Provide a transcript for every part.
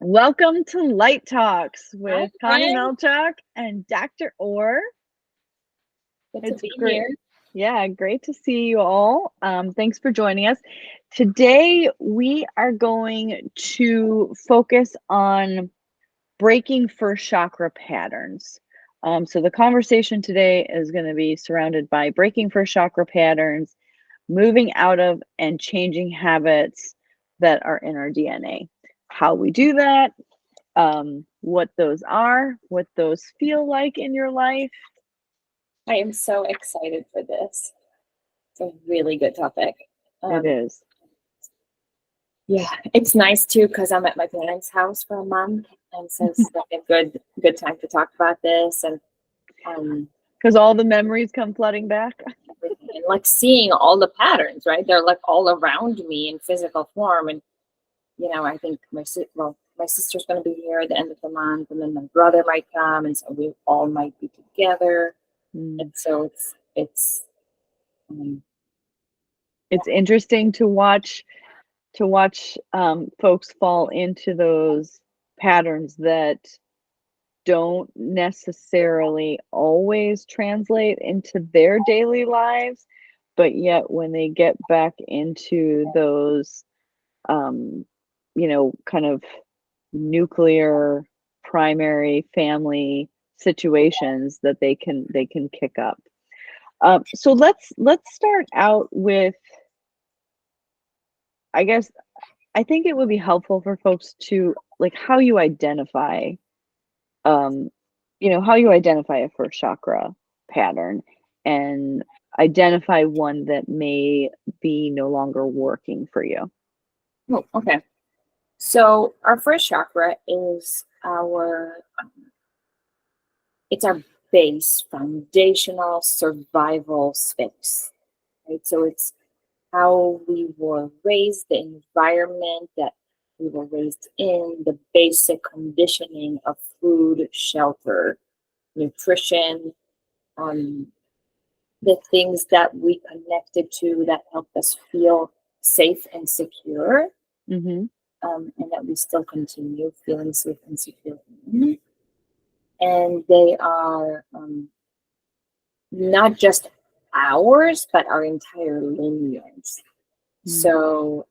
Welcome to Light Talks Hi, with Connie friend. Mallchok and Dr. Orr. Good to It's be great. here. Yeah, great to see you all. Thanks for joining us. Today, we are going to focus on breaking first chakra patterns. So, the conversation today is going to be surrounded by breaking first chakra patterns, moving out of and changing habits that are in our DNA. How we do that, what those are, what those feel like in your life. I am so excited for this. It's a really good topic. It Um, is. yeah, it's nice too because I'm at my parents' house for a month, and so it's like a good time to talk about this and um, Because all the memories come flooding back. everything, and like seeing all the patterns. Right, they're like all around me in physical form, and I think my sister's going to be here at the end of the month, and then my brother might come, and so we all might be together, and Mm. so it's um, It's interesting to watch folks fall into those patterns that don't necessarily always translate into their daily lives, but yet when they get back into those um, kind of nuclear primary family situations that they can kick up. So let's start out with, I guess, I think it would be helpful for folks to like um, how you identify a first chakra pattern and identify one that may be no longer working for you. oh, okay. So our first chakra is it's our base, foundational survival space, right? So it's how we were raised, the environment that we were raised in, the basic conditioning of food, shelter, nutrition, um, the things that we connected to that helped us feel safe and secure, Mm-hmm. and that we still continue feeling safe and secure in. And they are not just ours, but our entire lineage. Mm. So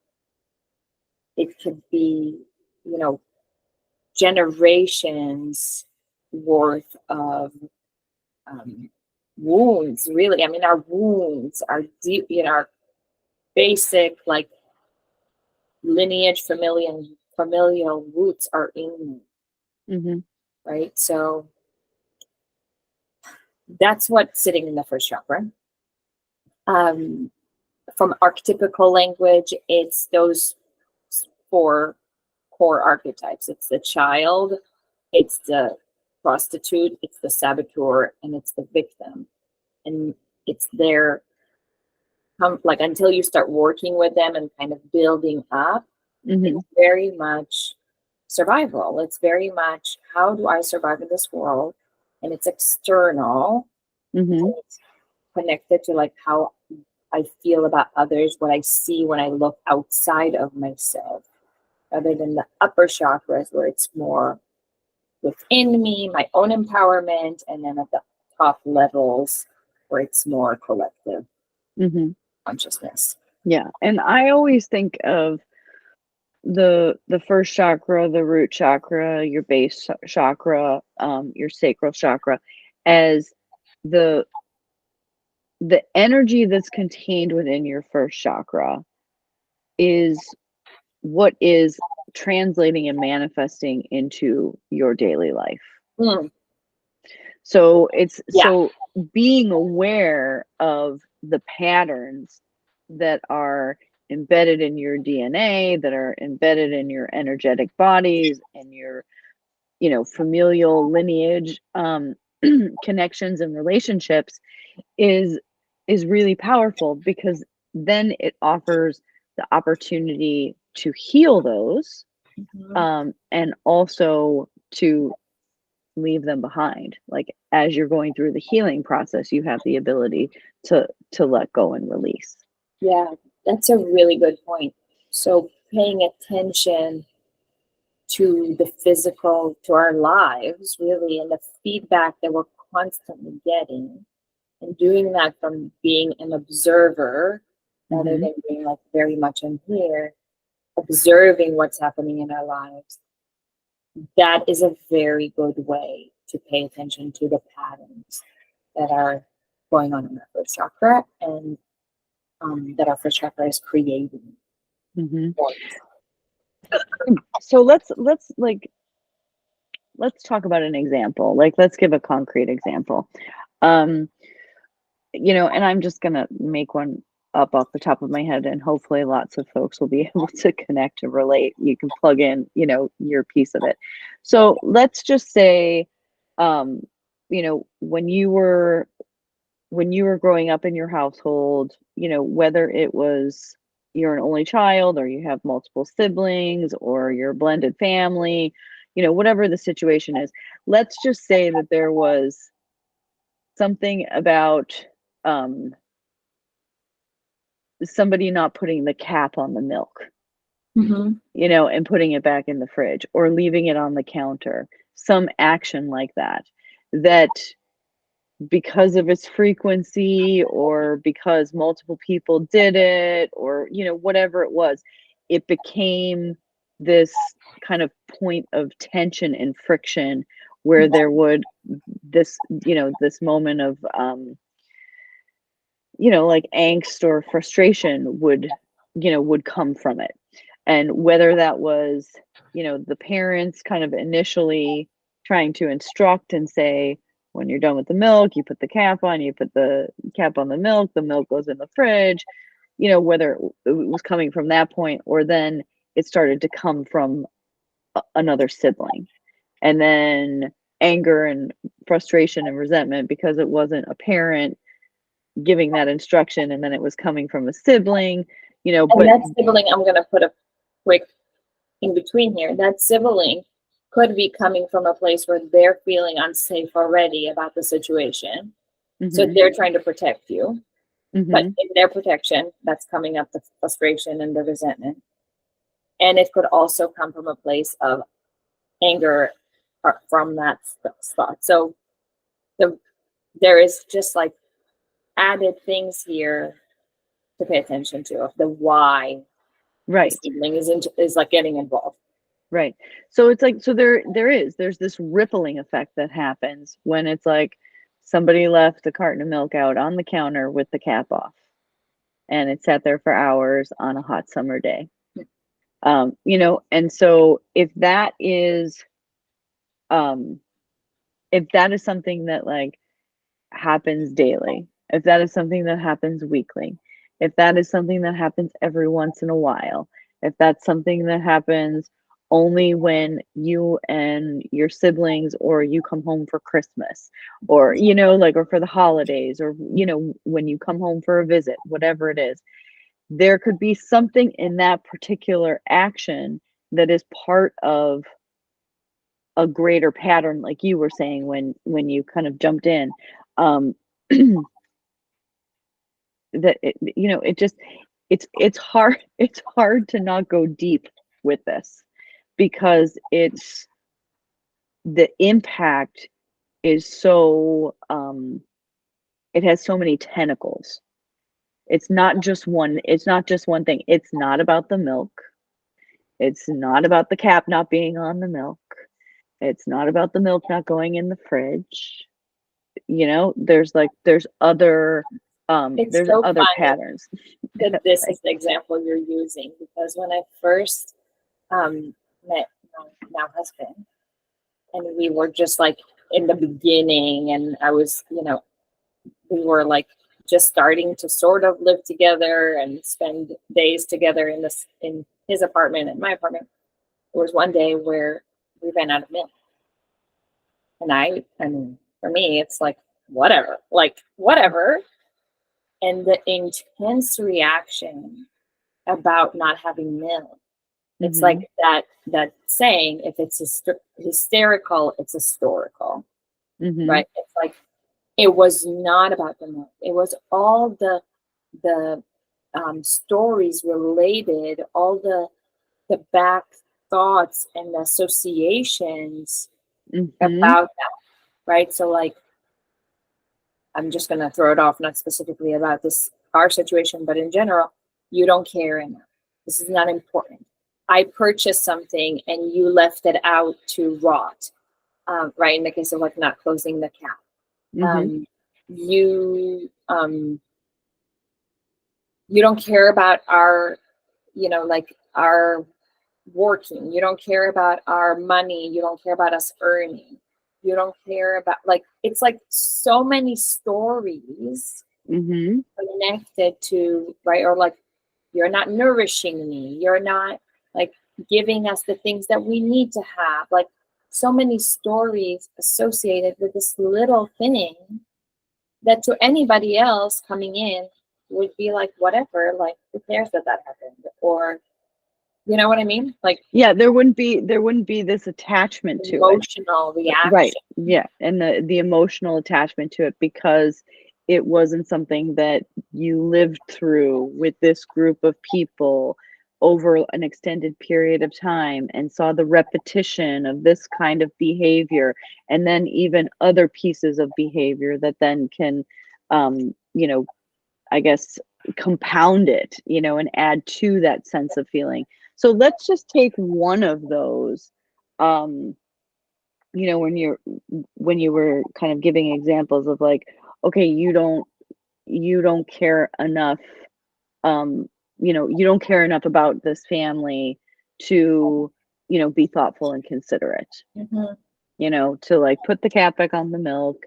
it could be, you know, generations worth of um, wounds, really. I mean, our wounds are deep, our basic, like, lineage, familial roots are in, Mm-hmm. right? So that's what's sitting in the first chakra. Um, from archetypical language, it's those four core archetypes. It's the child, it's the prostitute, it's the saboteur, and it's the victim. And it's their like until you start working with them and kind of building up, Mm-hmm. it's very much survival. It's very much how do I survive in this world? And it's external. Mm-hmm. It's connected to like how I feel about others, what I see when I look outside of myself, rather than the upper chakras where it's more within me, my own empowerment, and then at the top levels where it's more collective Mm-hmm. consciousness. Yeah. And I always think of the first chakra, the root chakra, your base chakra, your sacral chakra, as the the energy that's contained within your first chakra is what is translating and manifesting into your daily life. Mm, So it's yeah, so being aware of the patterns that are embedded in your DNA, that are embedded in your energetic bodies and your, familial lineage, connections and relationships is is really powerful because then it offers the opportunity to heal those, mhm, and also to leave them behind. Like as you're going through the healing process, you have the ability to let go and release. yeah, that's a really good point. So paying attention to the physical, to our lives, really, and the feedback that we're constantly getting, and doing that from being an observer rather than being like very much in here, observing what's happening in our lives. That is a very good way to pay attention to the patterns that are going on in our first chakra, and that our first chakra is creating. So let's talk about an example. Like, let's give a concrete example. You know, and I'm just gonna make one up off the top of my head, and hopefully lots of folks will be able to connect and relate. You can plug in, you know, your piece of it. So let's just say, you know, when you were growing up in your household, you know, whether it was you're an only child, or you have multiple siblings, or you're a blended family, you know, whatever the situation is, let's just say that there was something about somebody not putting the cap on the milk, you know, and putting it back in the fridge, or leaving it on the counter, some action like that, that because of its frequency, or because multiple people did it, or, you know, whatever it was, it became this kind of point of tension and friction, where there would this, you know, this moment of you know, like angst or frustration would, you know, would come from it. And whether that was, you know, the parents kind of initially trying to instruct and say, when you're done with the milk, you put the cap on, you put the cap on the milk goes in the fridge, you know, whether it was coming from that point, or then it started to come from another sibling. And then anger and frustration and resentment because it wasn't a parent giving that instruction, and then it was coming from a sibling, you know. And but that sibling, I'm going to put a quick in between here. That sibling could be coming from a place where they're feeling unsafe already about the situation. So they're trying to protect you. But in their protection, that's coming up the frustration and the resentment. And it could also come from a place of anger from that spot. So there is just like added things here to pay attention to, of the why right the sibling is like getting involved. Right. So it's like, so there's this rippling effect that happens when it's like somebody left a carton of milk out on the counter with the cap off, and it sat there for hours on a hot summer day. You know, and so if that is something that like happens daily, if that is something that happens weekly, if that is something that happens every once in a while, if that's something that happens only when you and your siblings, or you come home for Christmas, or, you know, like, or for the holidays, or, you know, when you come home for a visit, whatever it is, there could be something in that particular action that is part of a greater pattern, like you were saying when you kind of jumped in. That it, you know, it just, it's hard, it's hard to not go deep with this, because it's, the impact is so it has so many tentacles. It's not just one thing. It's not about the milk, it's not about the cap not being on the milk, it's not about the milk not going in the fridge. You know, there's other there's so other funny patterns. that this is the example you're using, because when I first met my now husband, and we were just like in the beginning, and I was, you know, we were like just starting to sort of live together and spend days together in his apartment and my apartment. There was one day where we ran out of milk, and I mean, for me, it's like whatever, and the intense reaction about not having milk. It's like that saying, if it's hysterical, it's historical, right? It's like, it was not about the milk. It was all the stories related, all the thoughts and associations Mhm. about that, right? So like, I'm just going to throw it off, not specifically about this car situation, but in general, you don't care enough. This is not important. I purchased something and you left it out to rot, right? In the case of like not closing the cap. Mhm. You you don't care about our, like our working. You don't care about our money. You don't care about us earning. You don't care about, like, it's like so many stories Mhm. connected to, right? Or like, you're not nourishing me. You're not like giving us the things that we need to have. Like, so many stories associated with this little thing that to anybody else coming in would be like, whatever, like, who cares that that happened? Or, you know what I mean? Like, Yeah, there wouldn't be this attachment to it. emotional Right. reaction. Yeah, and the emotional attachment to it because it wasn't something that you lived through with this group of people over an extended period of time and saw the repetition of this kind of behavior and then even other pieces of behavior that then can you know, I guess compound it, and add to that sense of feeling. So let's just take one of those um when you were kind of giving examples of like, okay, you don't care enough, um, you don't care enough about this family to, be thoughtful and considerate, Mm-hmm. to like put the cap back on the milk,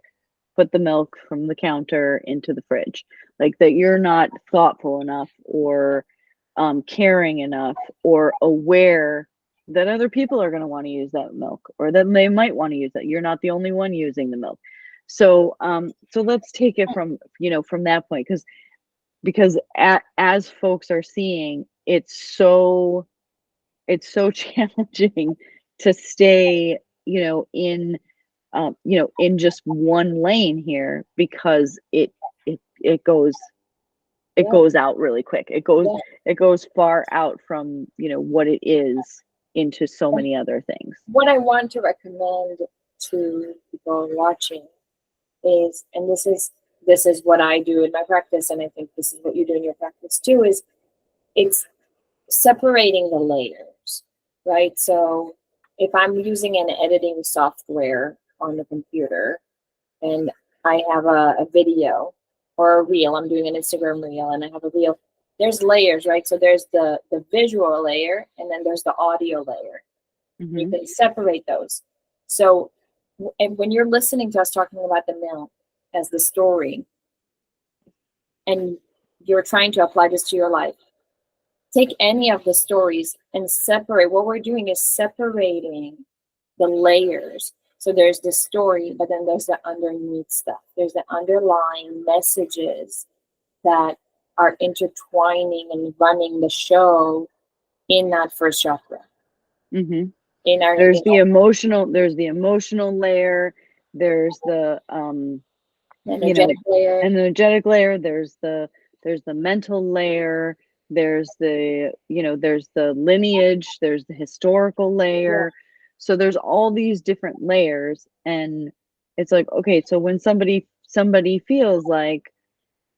put the milk from the counter into the fridge. Like that you're not thoughtful enough or caring enough or aware that other people are going to want to use that milk or that they might want to use it. You're not the only one using the milk. So let's take it from, from that point because as folks are seeing, it's so challenging to stay, in just one lane here because it goes it Yeah. goes out really quick. It goes Yeah. it goes far out from, what it is into so And many other things. what I want to recommend to people watching is, and this is what I do in my practice, and I think this is what you do in your practice too, is it's separating the layers, right? So if I'm using an editing software on the computer and I have a video or a reel, I'm doing an Instagram reel and I have a reel, there's layers, right? So there's the visual layer and then there's the audio layer. You Hmm. can separate those. So and when you're listening to us talking about the mill as the story and you're trying to apply this to your life, take any of the stories and separate. What we're doing is separating the layers. So there's the story, but then there's the underneath stuff. There's the underlying messages that are intertwining and running the show in that first chakra. Hmm. In our, There's the emotional layer, there's the you know energetic layer. energetic layer, there's the mental layer, there's the lineage, there's the historical Yeah. layer. So there's all these different layers, and it's like, okay, so when somebody feels like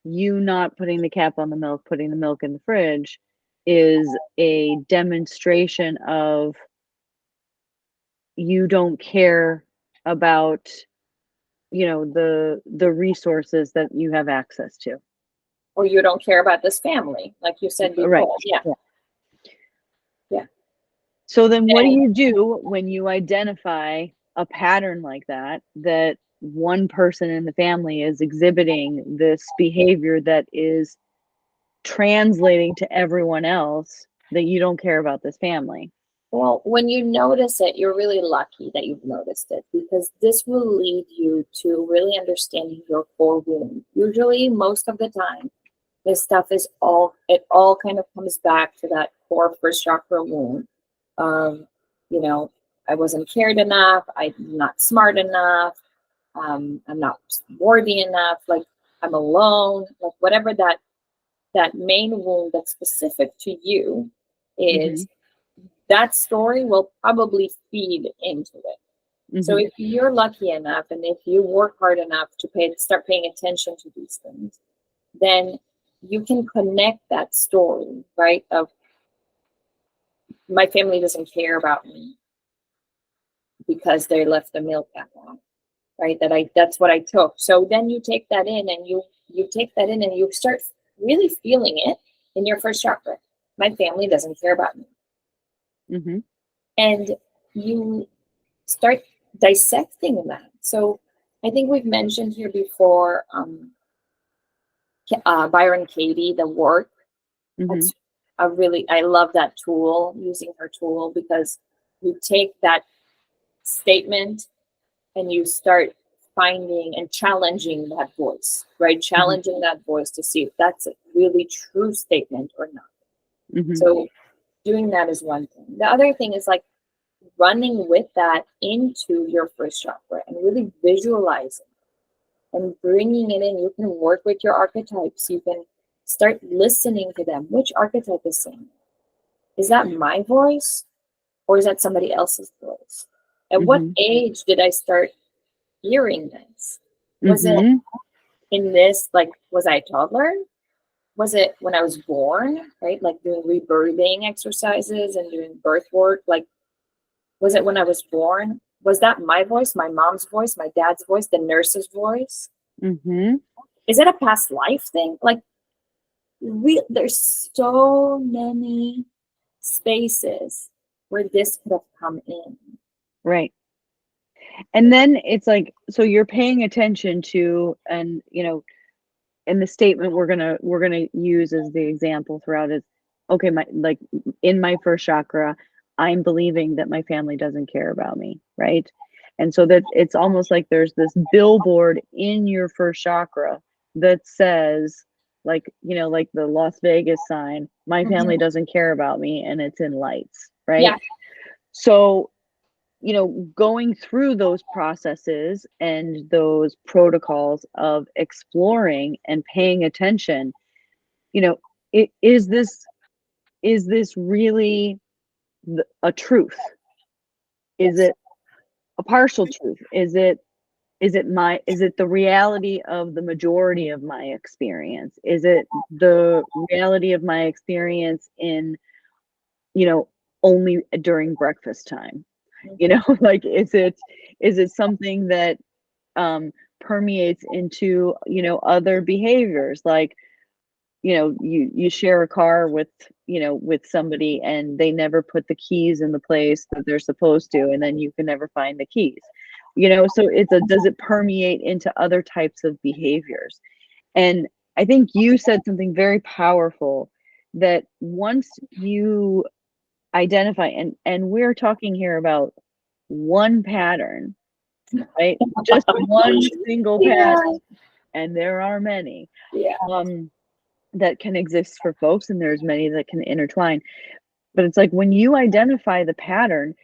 you not putting the cap on the milk, putting the milk in the fridge is a demonstration of you don't care about, the resources that you have access to. Or you don't care about this family, like you said Right. before. Yeah. Yeah. Yeah. So then what do And you do when you identify a pattern like that one person in the family is exhibiting this behavior that is translating to everyone else that you don't care about this family? well, when you notice it, you're really lucky that you've noticed it because this will lead you to really understanding your core wound. Usually, most of the time, this stuff it all kind of comes back to that core first chakra wound. Um, you know, I wasn't cared enough, I'm not smart enough, I'm not worthy enough, like I'm alone, like whatever that main wound that's specific to you Hmm. is, that story will probably feed into it. So if you're lucky enough and if you work hard enough to start paying attention to these things, then you can connect that story, right? Of my family doesn't care about me because they left the milk at home, right? That's what I took. So then you take that in and you take that in and you start really feeling it in your first chakra. My family doesn't care about me. And you start dissecting that. So I think we've mentioned here before Byron Katie, the work. That's I love that tool, using her tool, because you take that statement and you start finding and challenging that voice, right? Challenging that voice to see if that's a really true statement or not. So doing that is one thing. The other thing is like running with that into your first chakra and really visualizing and bringing it in. You can work with your archetypes. You can start listening to them. Which archetype is saying? Is that my voice or is that somebody else's voice? At what age did I start hearing this? Was it in this, like, was I a toddler? Was it when I was born, right? Like doing rebirthing exercises and doing birth work? Like, was it when I was born? Was that my voice, my mom's voice, my dad's voice, the nurse's voice? Is it a past life thing? Like, there's so many spaces where this could have come in. Right. And then it's like, so you're paying attention to, and in the statement we're gonna use as the example throughout is, okay, in my first chakra, I'm believing that my family doesn't care about me, right? And so that it's almost like there's this billboard in your first chakra that says, like the Las Vegas sign, my family doesn't care about me, and it's in lights, right? Yeah. So going through those processes and those protocols of exploring and paying attention, is this really a truth? Is it a partial truth? Is it the reality of the majority of my experience? Is it the reality of my experience in, only during breakfast time? Like, is it something that permeates into, other behaviors? Like, you share a car with somebody and they never put the keys in the place that they're supposed to, and then you can never find the keys. So does it permeate into other types of behaviors? And I think you said something very powerful, that once you identify, and we're talking here about one pattern, right? Just one single pattern, and there are many that can exist for folks, and there's many that can intertwine. But it's like, when you identify the pattern,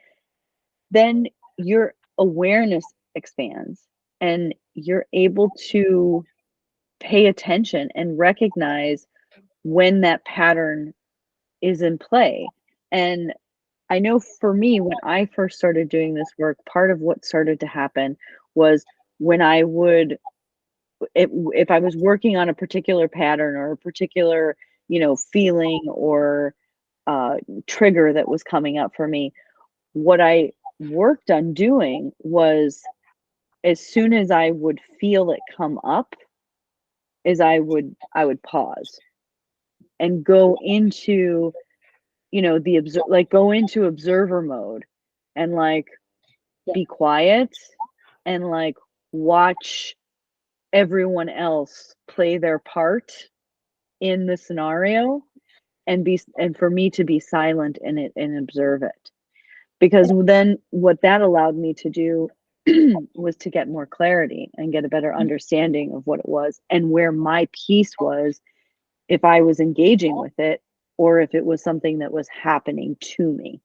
then your awareness expands and you're able to pay attention and recognize when that pattern is in play. And I know for me, when I first started doing this work, part of what started to happen was when I would, if I was working on a particular pattern or a particular, feeling or trigger that was coming up for me, what I worked on doing was, as soon as I would feel it come up, is I would pause and go into, go into observer mode, and be quiet and watch everyone else play their part in the scenario, and for me to be silent in it and observe it. Because then what that allowed me to do was to get more clarity and get a better understanding of what it was and where my piece was, if I was engaging with it or if it was something that was happening to me.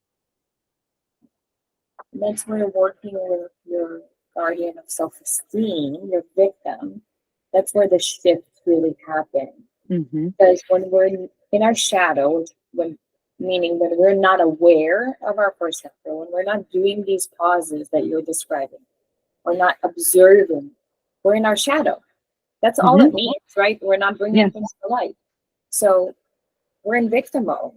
That's where working with your guardian of self-esteem, your victim, that's where the shift really happens. Because when we're in our shadow, when meaning when we're not aware of our first chakra, when we're not doing these pauses that you're describing, or not observing, we're in our shadow. That's all it means, right? We're not bringing things to light. So we're in victim mode.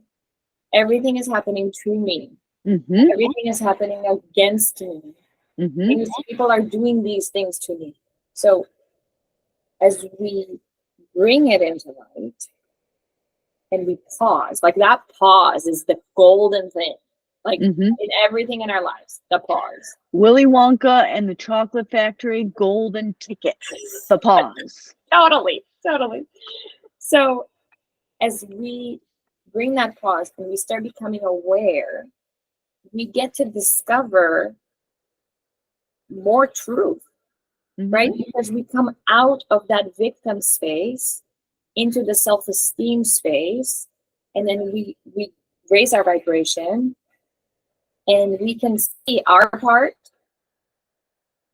Everything is happening to me. Everything is happening against me. People are doing these things to me. So as we bring it into light and we pause, like that pause is the golden thing, like in everything in our lives, the pause. Willy Wonka and the Chocolate Factory, golden ticket, the pause. Totally. So as we bring that pause and we start becoming aware, we get to discover more truth, right? Because we come out of that victim space into the self-esteem space, and then we raise our vibration, and we can see our part.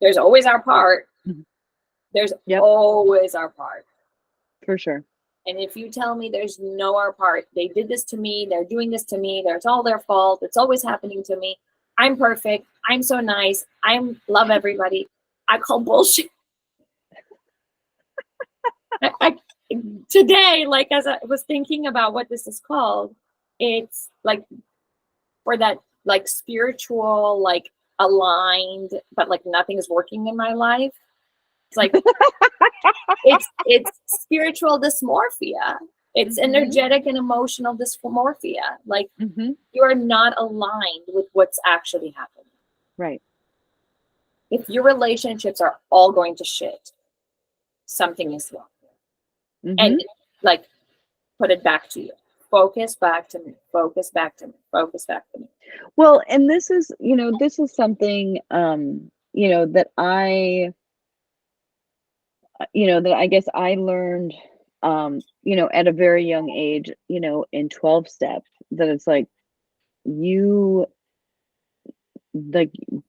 There's always our part. There's always our part. For sure. And if you tell me there's no our part, they did this to me, they're doing this to me, it's all their fault, it's always happening to me, I'm perfect, I'm so nice, I love everybody, I call bullshit. Today, like as I was thinking about what this is called, it's like for that like spiritual, like aligned, but like nothing is working in my life. It's like it's spiritual dysmorphia. It's energetic and emotional dysmorphia. Like you are not aligned with what's actually happening. Right. If your relationships are all going to shit, something is wrong. And like put it back to you. Focus back to me. Focus back to me. Focus back to me. Well, and this is something that I guess I learned at a very young age, in 12 steps, that it's like the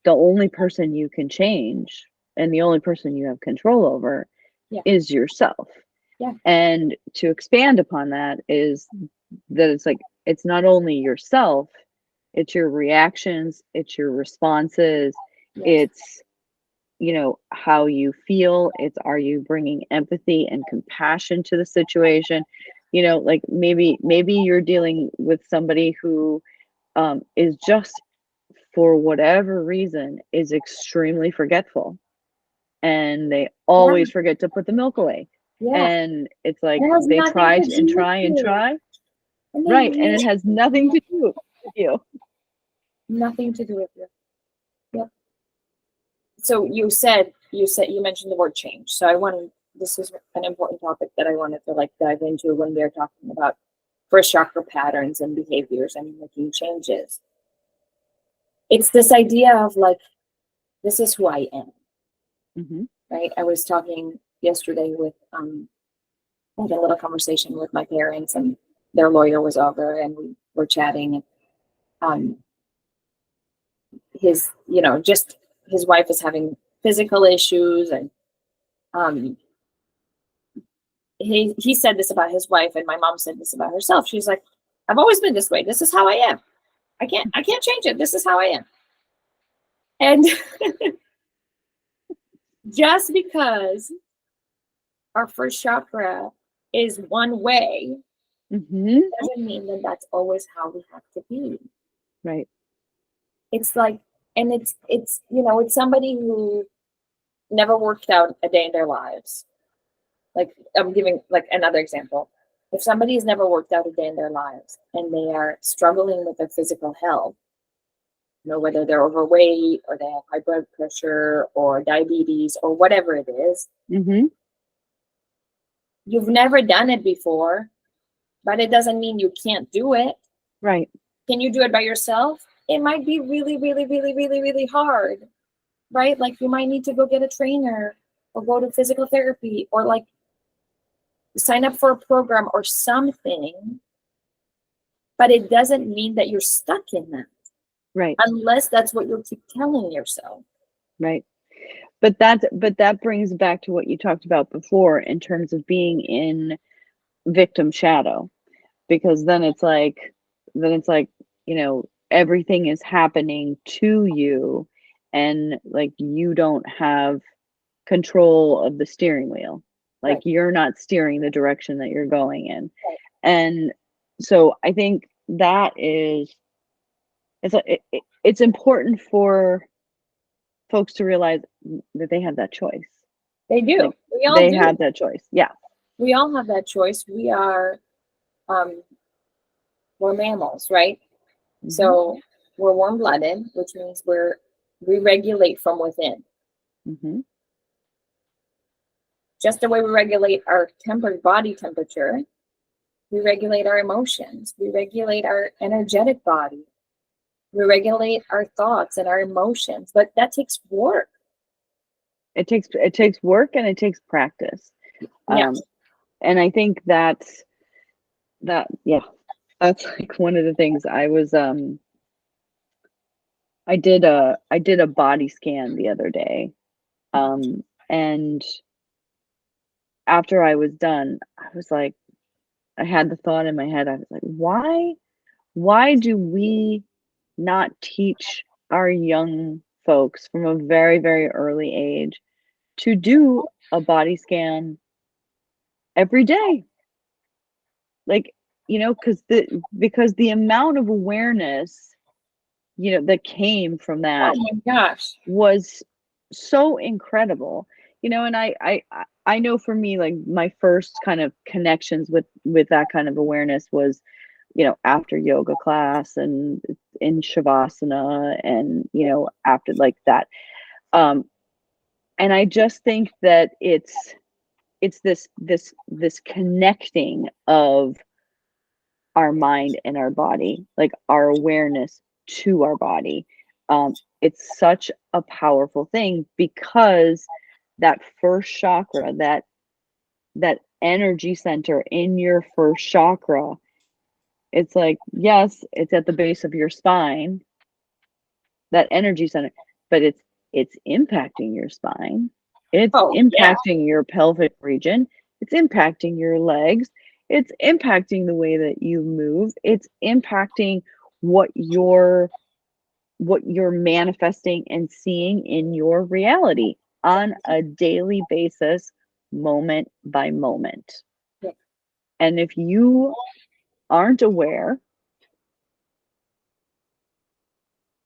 only person you can change and the only person you have control over is yourself. Yeah. And to expand upon that is that it's like, it's not only yourself, it's your reactions, it's your responses, it's how you feel, it's, are you bringing empathy and compassion to the situation? Like maybe you're dealing with somebody who is just, for whatever reason, is extremely forgetful, and they always forget to put the milk away. And it's like they try and try. Right. And it has nothing to do with you. Nothing to do with you. Yep. So you mentioned the word change. So this is an important topic that I wanted to like dive into when we are talking about first chakra patterns and behaviors and making changes. It's this idea of like, this is who I am. Right. I was talking yesterday with, I had a little conversation with my parents, and their lawyer was over, and we were chatting, and his wife is having physical issues, and he said this about his wife, and my mom said this about herself. She's like, I've always been this way. This is how I am. I can't change it. This is how I am. And just because our first chakra is one way doesn't mean that that's always how we have to be. Right. It's like, and it's it's somebody who never worked out a day in their lives. Like, I'm giving like another example. If somebody has never worked out a day in their lives and they are struggling with their physical health, whether they're overweight or they have high blood pressure or diabetes or whatever it is, you've never done it before, but it doesn't mean you can't do it. Right. Can you do it by yourself? It might be really, really, really, really, really hard, right? Like you might need to go get a trainer or go to physical therapy or like sign up for a program or something, but it doesn't mean that you're stuck in that. Right. Unless that's what you keep telling yourself. Right. But that brings back to what you talked about before in terms of being in victim shadow, because then it's like, then it's like, you know, everything is happening to you, and like you don't have control of the steering wheel. Like Right. you're not steering the direction that you're going in. Right. And so I think that is, it's important for folks to realize that they have that choice. They do. Like We all they do. have that choice. Yeah. We all have that choice. We are, we're mammals, right? Mhm. So we're warm-blooded, which means we regulate from within. Mhm. Just the way we regulate our body temperature, we regulate our emotions, we regulate our energetic body, we regulate our thoughts and our emotions, but that takes work. It takes work and it takes practice. Yeah. And I think that's like one of the things I did a body scan the other day. And after I was done, I was like, I had the thought in my head. I was like, why do we not teach our young folks from a very, very early age to do a body scan every day? Like, you know, because the amount of awareness, you know, that came from Oh that my gosh. was so incredible. You know, and I know for me, like my first kind of connections with that kind of awareness was, you know, after yoga class and in shavasana, and you know, after like that. um and I just think that it's this connecting of our mind and our body, like our awareness to our body. It's such a powerful thing, because that first chakra, that energy center in your first chakra, it's like, yes, it's at the base of your spine, that energy center, but it's impacting your spine, it's Oh yeah. impacting your pelvic region, it's impacting your legs, it's impacting the way that you move, it's impacting what you're manifesting and seeing in your reality on a daily basis, moment by moment. Yeah. And if you aren't aware,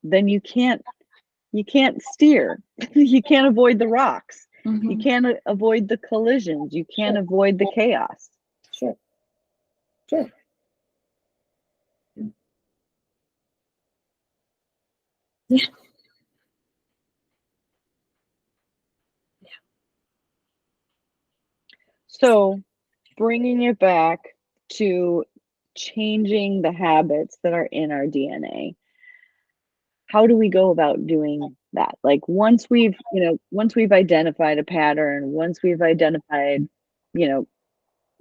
then you can't steer. You can't avoid the rocks. You Mm-hmm. can't avoid the collisions. You can't Sure. avoid the chaos. Sure. Sure. Yeah. So, bringing it back to changing the habits that are in our DNA, how do we go about doing that? Like once we've identified a pattern, once we've identified, you know,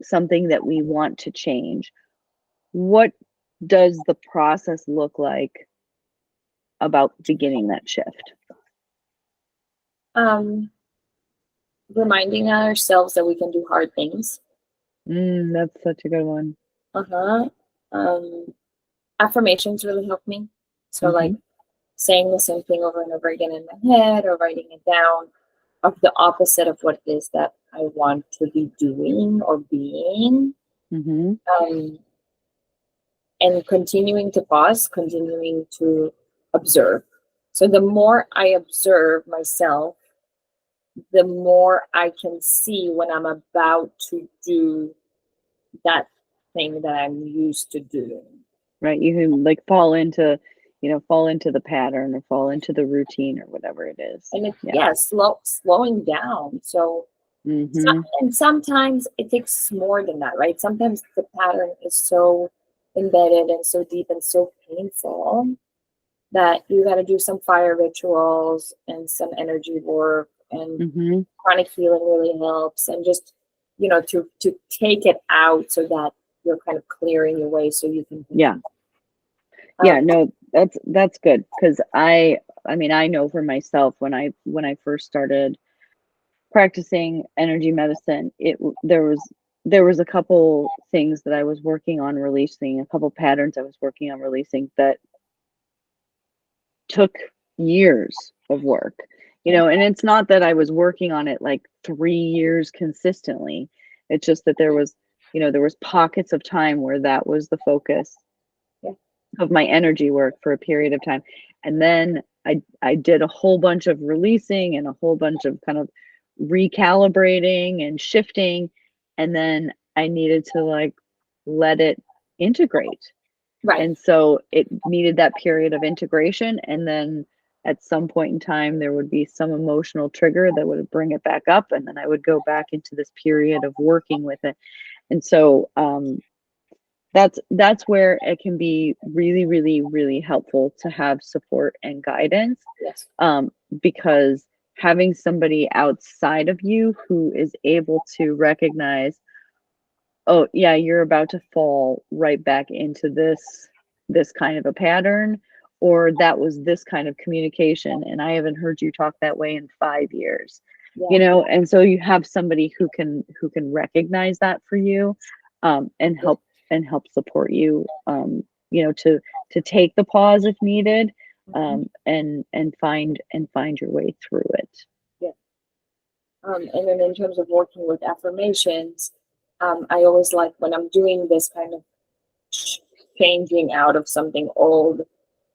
something that we want to change, what does the process look like about beginning that shift? Um, Reminding ourselves that we can do hard things. That's such a good one. Uh-huh. Um, Affirmations really help me. So like Mhm. saying the same thing over and over again in my head, or writing it down, of the opposite of what it is that I want to be doing or being. Mhm. Um, and continuing to pause, continuing to observe. So the more I observe myself, the more I can see when I'm about to do that thing that I'm used to doing. Right, you can like fall into the pattern or fall into the routine or whatever it is. And it's, Yeah. yeah, slowing down. So, Mhm. and sometimes it takes more than that, right? Sometimes the pattern is so embedded and so deep and so painful that you got to do some fire rituals and some energy work, and Mhm. chronic healing really helps, and just to take it out so that you're kind of clearing your way so you can Yeah. continue. Yeah, Um, no, that's good, because I mean, I know for myself, when I first started practicing energy medicine, there was there was a couple things that I was working on releasing, a couple patterns I was working on releasing that took years of work, and it's not that I was working on it like 3 years consistently. It's just that there was pockets of time where that was the focus Yeah. of my energy work for a period of time. And then I did a whole bunch of releasing and a whole bunch of kind of recalibrating and shifting. And then I needed to like let it integrate. Right. And so it needed that period of integration. And then at some point in time, there would be some emotional trigger that would bring it back up. And then I would go back into this period of working with it. And so that's where it can be really, really, really helpful to have support and guidance. Yes. Because having somebody outside of you who is able to recognize, oh yeah, you're about to fall right back into this kind of a pattern, or that was this kind of communication and I haven't heard you talk that way in 5 years. Yeah. And so you have somebody who can recognize that for you, and help support you, to take the pause if needed, and find your way through it. Yeah. And then in terms of working with affirmations, I always like when I'm doing this kind of changing out of something old,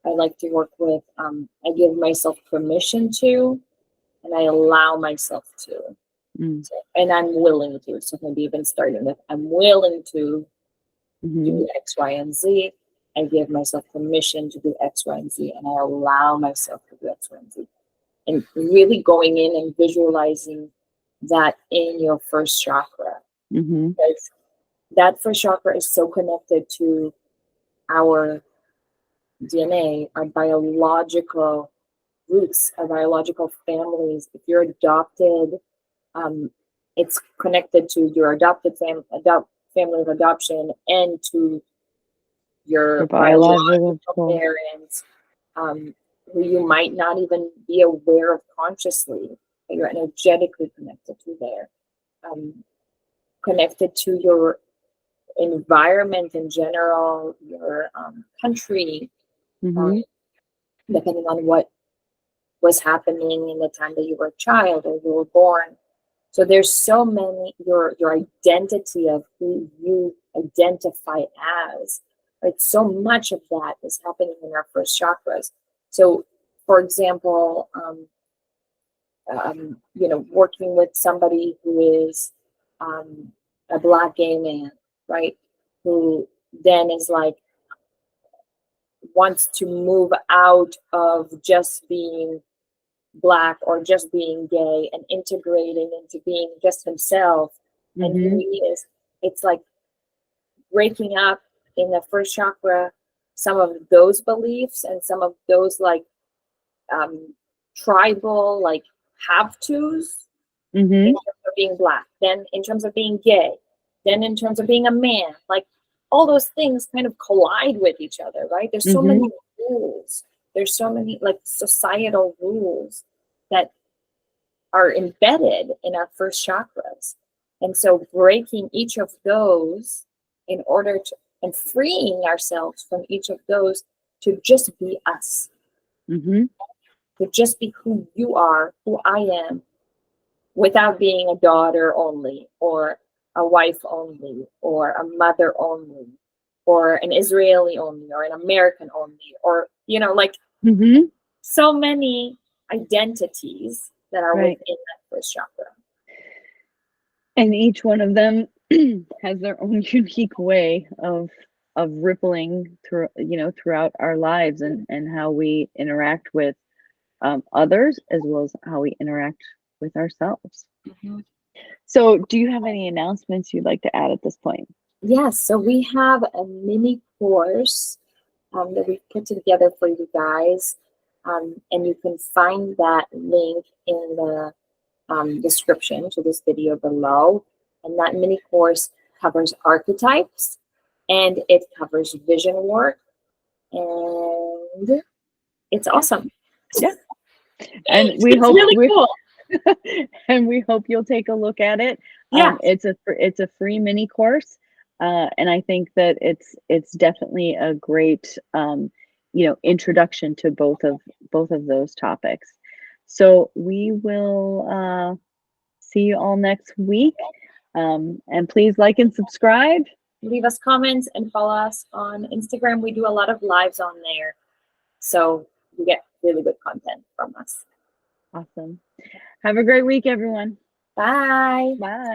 I like to work with, I give myself permission to, and I allow myself to. So, and I'm willing to. So maybe even starting with, I'm willing to do X, Y, and Z. I give myself permission to do X, Y, and Z, and I allow myself to do X, Y, and Z. And really going in and visualizing that in your first chakra. Because that first chakra is so connected to our DNA, our biological roots, our biological families. If you're adopted, it's connected to your adopted family of adoption and to your biological parents, who you might not even be aware of consciously, but you're energetically connected to there. Connected to your environment in general, your country, depending on what was happening in the time that you were a child or you were born. So there's so many, your identity of who you identify as, like so much of that is happening in our first chakras. So, for example, working with somebody who is a Black gay man, right? Who then is like, wants to move out of just being Black or just being gay and integrating into being just himself and who he is. It's like breaking up in the first chakra some of those beliefs and some of those like tribal like have-tos in terms of being Black, then in terms of being gay, then in terms of being a man. Like all those things kind of collide with each other, right? There's so many rules. There's so many like societal rules that are embedded in our first chakras. And so breaking each of those in order to, and freeing ourselves from each of those to just be us, to just be who you are, who I am, without being a daughter only, or a wife only, or a mother only, or an Israeli only, or an American only, or, like so many identities that are within that first chakra. And each one of them has their own unique way of rippling through, throughout our lives and how we interact with others, as well as how we interact with ourselves. So do you have any announcements you'd like to add at this point? Yes, so we have a mini course that we've put together for you guys, and you can find that link in the description to this video below. And that mini course covers archetypes, and it covers vision work, and it's awesome. Yeah, and we it's hope really cool. And we hope you'll take a look at it. Yeah. It's a free mini course, and I think that it's definitely a great introduction to both of those topics. So we will see you all next week, and please like and subscribe. Leave us comments and follow us on Instagram. We do a lot of lives on there, so you get really good content from us. Awesome. Have a great week, everyone. Bye. Bye.